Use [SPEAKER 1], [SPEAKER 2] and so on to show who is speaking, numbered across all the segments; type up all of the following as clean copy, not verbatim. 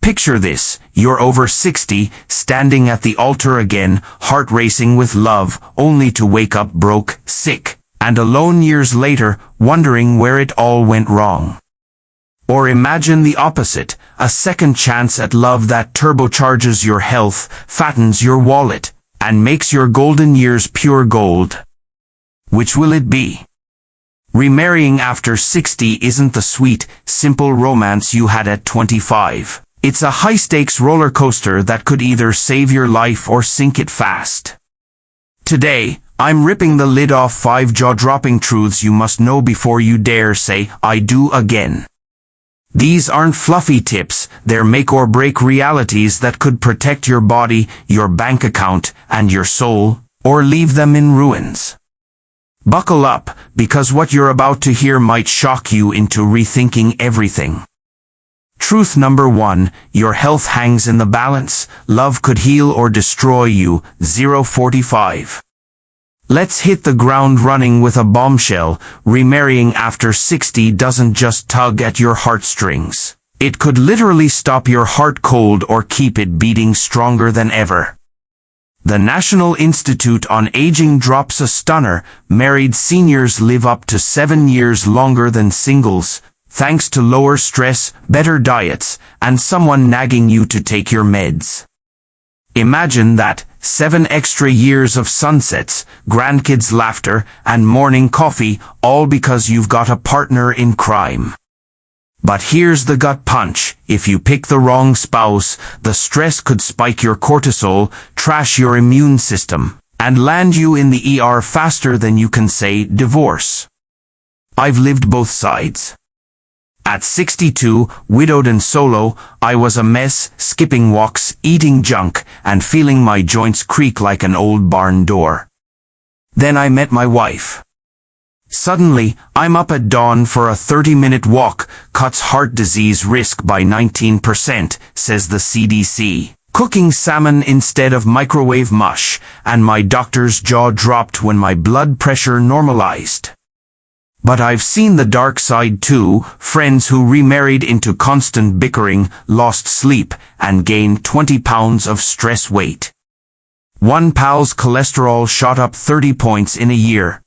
[SPEAKER 1] Picture this, you're over 60, standing at the altar again, heart racing with love, only to wake up broke, sick, and alone years later, wondering where it all went wrong. Or imagine the opposite, a second chance at love that turbocharges your health, fattens your wallet, and makes your golden years pure gold. Which will it be? Remarrying after 60 isn't the sweet, simple romance you had at 25. It's a high-stakes roller coaster that could either save your life or sink it fast. Today, I'm ripping the lid off 5 jaw-dropping truths you must know before you dare say, I do again. These aren't fluffy tips, they're make-or-break realities that could protect your body, your bank account, and your soul, or leave them in ruins. Buckle up, because what you're about to hear might shock you into rethinking everything. Truth number 1, your health hangs in the balance. Love could heal or destroy you. 045. Let's hit the ground running with a bombshell. Remarrying after 60 doesn't just tug at your heartstrings. It could literally stop your heart cold or keep it beating stronger than ever. The National Institute on Aging drops a stunner. Married seniors live up to 7 years longer than singles, thanks to lower stress, better diets, and someone nagging you to take your meds. Imagine that, 7 extra years of sunsets, grandkids' laughter, and morning coffee, all because you've got a partner in crime. But here's the gut punch. If you pick the wrong spouse, the stress could spike your cortisol, trash your immune system, and land you in the ER faster than you can say divorce. I've lived both sides. At 62, widowed and solo, I was a mess, skipping walks, eating junk, and feeling my joints creak like an old barn door. Then I met my wife. Suddenly, I'm up at dawn for a 30-minute walk, cuts heart disease risk by 19%, says the CDC. Cooking salmon instead of microwave mush, and my doctor's jaw dropped when my blood pressure normalized. But I've seen the dark side too, friends who remarried into constant bickering, lost sleep, and gained 20 pounds of stress weight. One pal's cholesterol shot up 30 points in a year.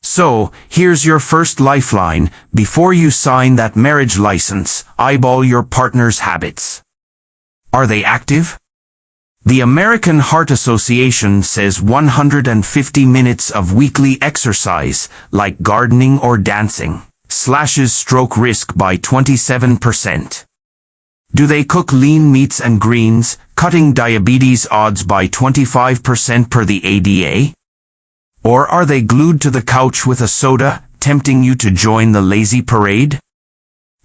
[SPEAKER 1] So, here's your first lifeline. Before you sign that marriage license, eyeball your partner's habits. Are they active? The American Heart Association says 150 minutes of weekly exercise, like gardening or dancing, slashes stroke risk by 27%. Do they cook lean meats and greens, cutting diabetes odds by 25% per the ADA? Or are they glued to the couch with a soda, tempting you to join the lazy parade?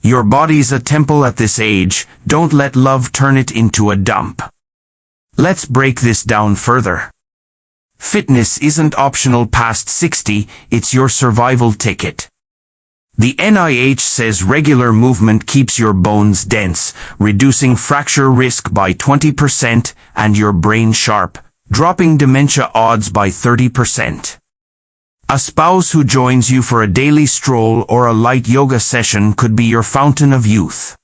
[SPEAKER 1] Your body's a temple at this age, don't let love turn it into a dump. Let's break this down further. Fitness isn't optional past 60, it's your survival ticket. The NIH says regular movement keeps your bones dense, reducing fracture risk by 20%, and your brain sharp, dropping dementia odds by 30%. A spouse who joins you for a daily stroll or a light yoga session could be your fountain of youth.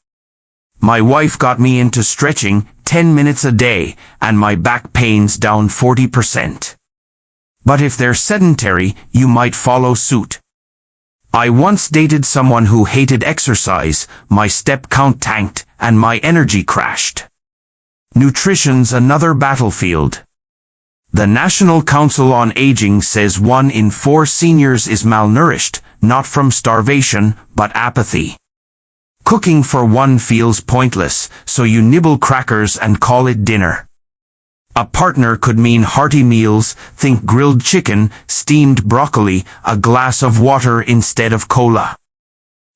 [SPEAKER 1] My wife got me into stretching 10 minutes a day, and my back pain's down 40%. But if they're sedentary, you might follow suit. I once dated someone who hated exercise, my step count tanked, and my energy crashed. Nutrition's another battlefield. The National Council on Aging says 1 in 4 seniors is malnourished, not from starvation, but apathy. Cooking for one feels pointless, so you nibble crackers and call it dinner. A partner could mean hearty meals, think grilled chicken, steamed broccoli, a glass of water instead of cola.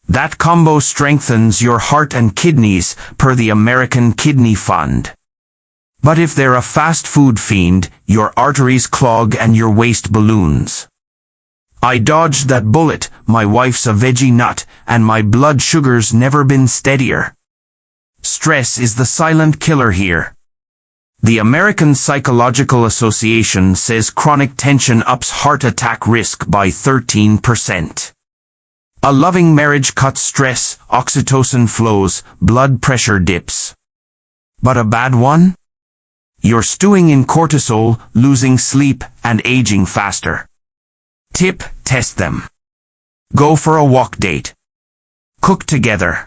[SPEAKER 1] That combo strengthens your heart and kidneys, per the American Kidney Fund. But if they're a fast food fiend, your arteries clog and your waist balloons. I dodged that bullet, my wife's a veggie nut, and my blood sugar's never been steadier. Stress is the silent killer here. The American Psychological Association says chronic tension ups heart attack risk by 13%. A loving marriage cuts stress, oxytocin flows, blood pressure dips. But a bad one? You're stewing in cortisol, losing sleep, and aging faster. Tip: test them. Go for a walk date. Cook together.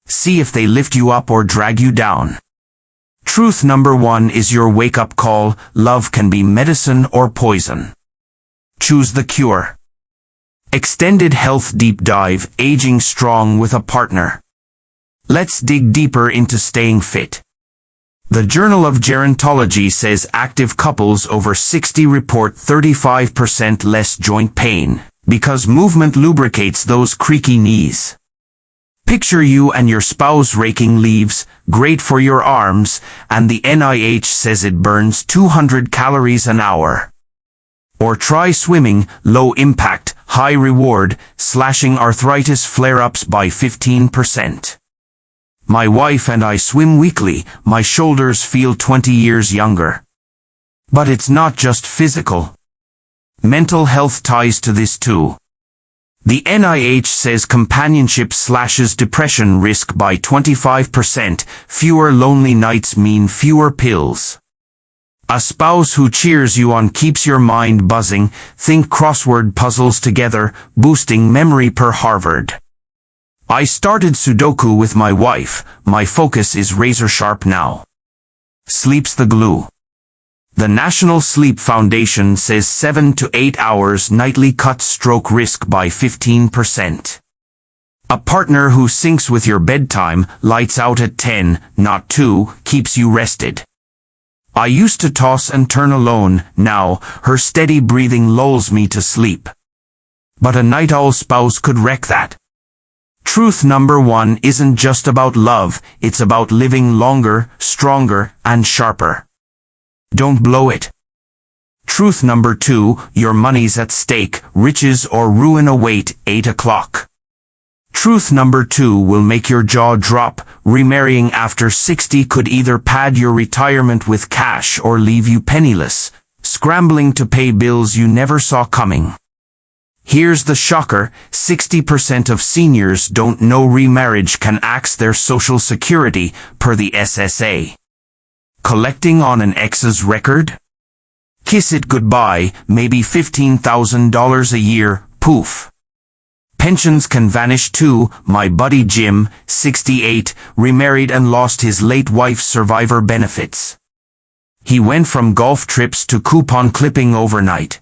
[SPEAKER 1] See if they lift you up or drag you down. Truth number 1 is your wake-up call: love can be medicine or poison. Choose the cure. Extended health deep dive: aging strong with a partner. Let's dig deeper into staying fit. The Journal of Gerontology says active couples over 60 report 35% less joint pain, because movement lubricates those creaky knees. Picture you and your spouse raking leaves, great for your arms, and the NIH says it burns 200 calories an hour. Or try swimming, low impact, high reward, slashing arthritis flare-ups by 15%. My wife and I swim weekly, my shoulders feel 20 years younger. But it's not just physical. Mental health ties to this too. The NIH says companionship slashes depression risk by 25%, fewer lonely nights mean fewer pills. A spouse who cheers you on keeps your mind buzzing, think crossword puzzles together, boosting memory per Harvard. I started Sudoku with my wife, my focus is razor sharp now. Sleep's the glue. The National Sleep Foundation says 7 to 8 hours nightly cuts stroke risk by 15%. A partner who syncs with your bedtime, lights out at 10, not 2, keeps you rested. I used to toss and turn alone, now, her steady breathing lulls me to sleep. But a night owl spouse could wreck that. Truth number 1 isn't just about love, it's about living longer, stronger, and sharper. Don't blow it. Truth number 2, your money's at stake, riches or ruin await, 8 o'clock. Truth number 2 will make your jaw drop: remarrying after 60 could either pad your retirement with cash or leave you penniless, scrambling to pay bills you never saw coming. Here's the shocker: 60% of seniors don't know remarriage can axe their Social Security, per the SSA. Collecting on an ex's record? Kiss it goodbye, maybe $15,000 a year, poof. Pensions can vanish too. My buddy Jim, 68, remarried and lost his late wife's survivor benefits. He went from golf trips to coupon clipping overnight.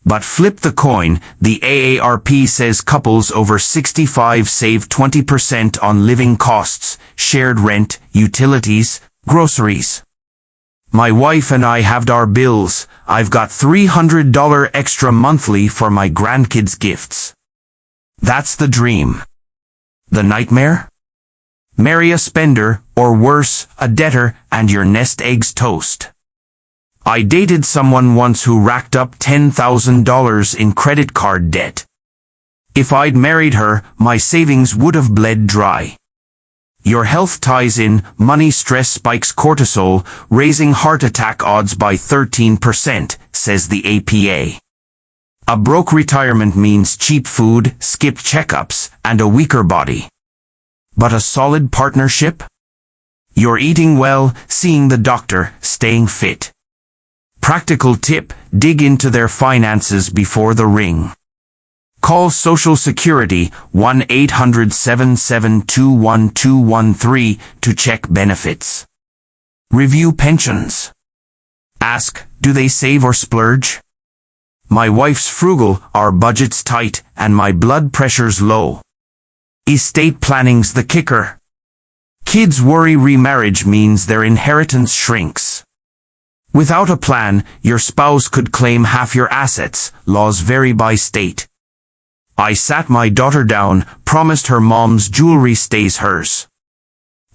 [SPEAKER 1] But flip the coin, the AARP says couples over 65 save 20% on living costs, shared rent, utilities, groceries. My wife and I halved our bills. I've got $300 extra monthly for my grandkids' gifts. That's the dream. The nightmare? Marry a spender, or worse, a debtor, and your nest eggs toast. I dated someone once who racked up $10,000 in credit card debt. If I'd married her, my savings would have bled dry. Your health ties in: money stress spikes cortisol, raising heart attack odds by 13%, says the APA. A broke retirement means cheap food, skipped checkups, and a weaker body. But a solid partnership? You're eating well, seeing the doctor, staying fit. Practical tip: dig into their finances before the ring. Call Social Security 1-800-772-1213 to check benefits. Review pensions. Ask, do they save or splurge? My wife's frugal, our budget's tight, and my blood pressure's low. Estate planning's the kicker. Kids worry remarriage means their inheritance shrinks. Without a plan, your spouse could claim half your assets. Laws vary by state. I sat my daughter down, promised her mom's jewelry stays hers.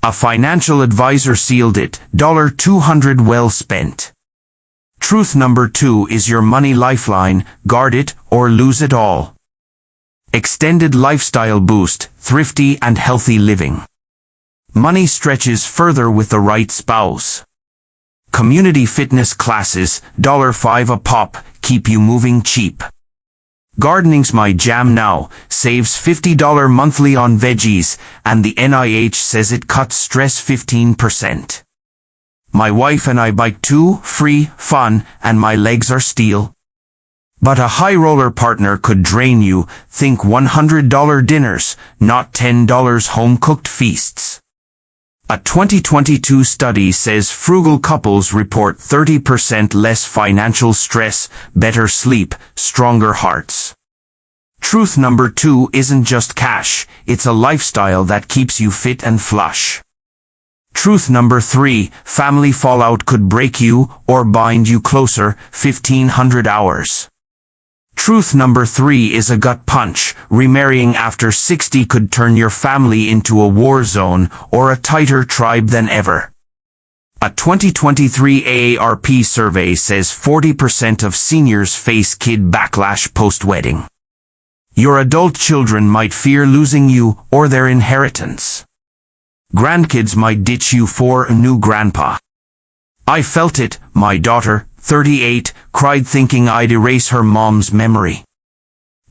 [SPEAKER 1] A financial advisor sealed it, $200 well spent. Truth number 2 is your money lifeline: guard it or lose it all. Extended lifestyle boost: thrifty and healthy living. Money stretches further with the right spouse. Community fitness classes, $5 a pop, keep you moving cheap. Gardening's my jam now, saves $50 monthly on veggies, and the NIH says it cuts stress 15%. My wife and I bike too, free, fun, and my legs are steel. But a high roller partner could drain you, think $100 dinners, not $10 home-cooked feasts. A 2022 study says frugal couples report 30% less financial stress, better sleep, stronger hearts. Truth number 2 isn't just cash, it's a lifestyle that keeps you fit and flush. Truth number 3, family fallout could break you or bind you closer, 1500 hours. Truth number 3 is a gut punch. Remarrying after 60 could turn your family into a war zone or a tighter tribe than ever. A 2023 AARP survey says 40% of seniors face kid backlash post-wedding. Your adult children might fear losing you or their inheritance. Grandkids might ditch you for a new grandpa. I felt it. My daughter, 38, cried thinking I'd erase her mom's memory.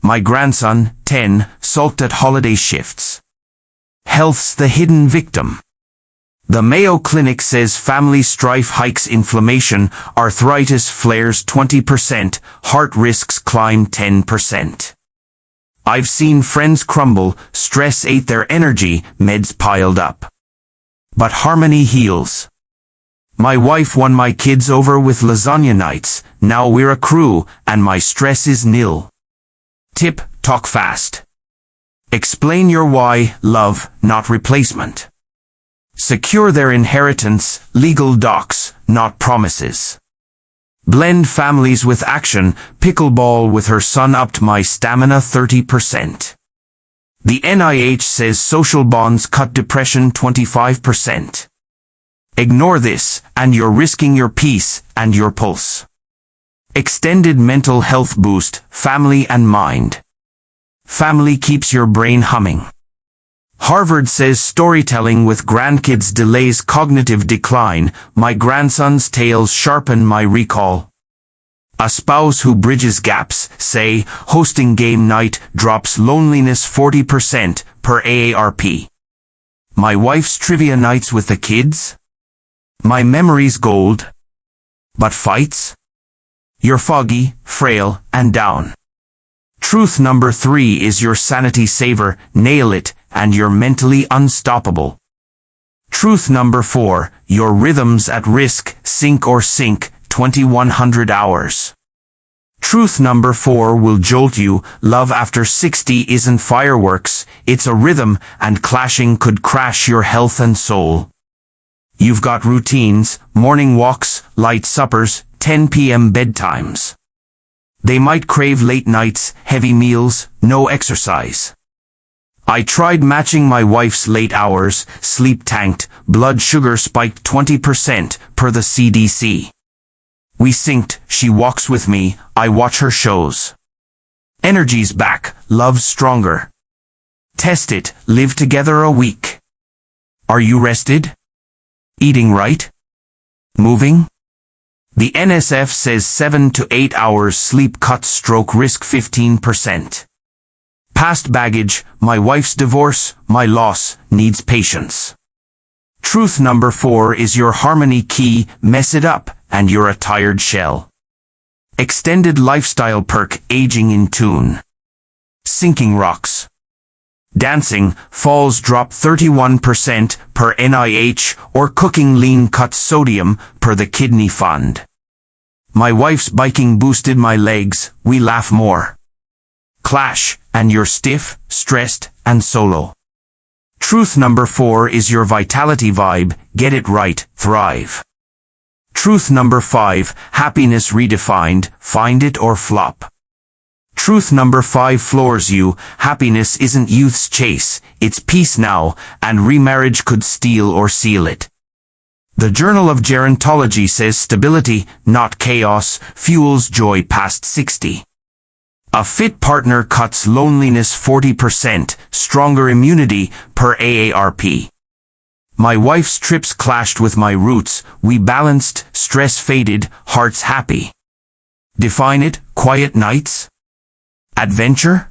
[SPEAKER 1] My grandson, 10, sulked at holiday shifts. Health's the hidden victim. The Mayo Clinic says family strife hikes inflammation, arthritis flares 20%, heart risks climb 10%. I've seen friends crumble, stress ate their energy, meds piled up. But harmony heals. My wife won my kids over with lasagna nights, now we're a crew, and my stress is nil. Tip, talk fast. Explain your why, love, not replacement. Secure their inheritance, legal docs, not promises. Blend families with action, pickleball with her son upped my stamina 30%. The NIH says social bonds cut depression 25%. Ignore this, and you're risking your peace and your pulse. Extended mental health boost, family and mind. Family keeps your brain humming. Harvard says storytelling with grandkids delays cognitive decline. My grandson's tales sharpen my recall. A spouse who bridges gaps, say, hosting game night, drops loneliness 40% per AARP. My wife's trivia nights with the kids? My memory's gold. But fights? You're foggy, frail, and down. Truth number 3 is your sanity saver, nail it, and you're mentally unstoppable. Truth number 4, your rhythm's at risk, sink or sink, 2100 hours. Truth number 4 will jolt you, love after 60 isn't fireworks, it's a rhythm, and clashing could crash your health and soul. You've got routines, morning walks, light suppers, 10 p.m. bedtimes. They might crave late nights, heavy meals, no exercise. I tried matching my wife's late hours, sleep tanked, blood sugar spiked 20% per the CDC. We synced, she walks with me, I watch her shows. Energy's back, love's stronger. Test it, live together a week. Are you rested? Eating right? Moving? The NSF says 7 to 8 hours sleep cuts stroke risk 15%. Past baggage, my wife's divorce, my loss, needs patience. Truth number 4 is your harmony key, mess it up, and you're a tired shell. Extended lifestyle perk, aging in tune. Sinking rocks. Dancing, falls drop 31% per NIH, or cooking lean cuts sodium per the kidney fund. My wife's biking boosted my legs, we laugh more. Clash, and you're stiff, stressed, and solo. Truth number 4 is your vitality vibe, get it right, thrive. Truth number 5, happiness redefined, find it or flop. Truth number 5 floors you, happiness isn't youth's chase, it's peace now, and remarriage could steal or seal it. The Journal of Gerontology says stability, not chaos, fuels joy past 60. A fit partner cuts loneliness 40%, stronger immunity per AARP. My wife's trips clashed with my roots, we balanced, stress faded, hearts happy. Define it, quiet nights? Adventure?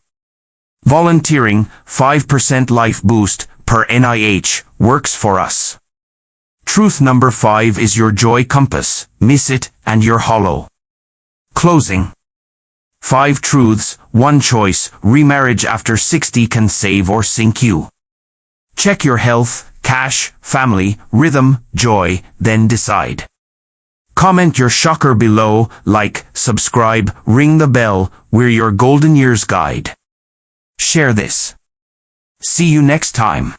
[SPEAKER 1] Volunteering, 5% life boost per NIH, works for us. Truth number 5 is your joy compass. Miss it and you're hollow. Closing. 5 truths, 1 choice. Remarriage after 60 can save or sink you. Check your health, cash, family, rhythm, joy, then decide. Comment your shocker below, like, subscribe, ring the bell, we're your golden years guide. Share this. See you next time.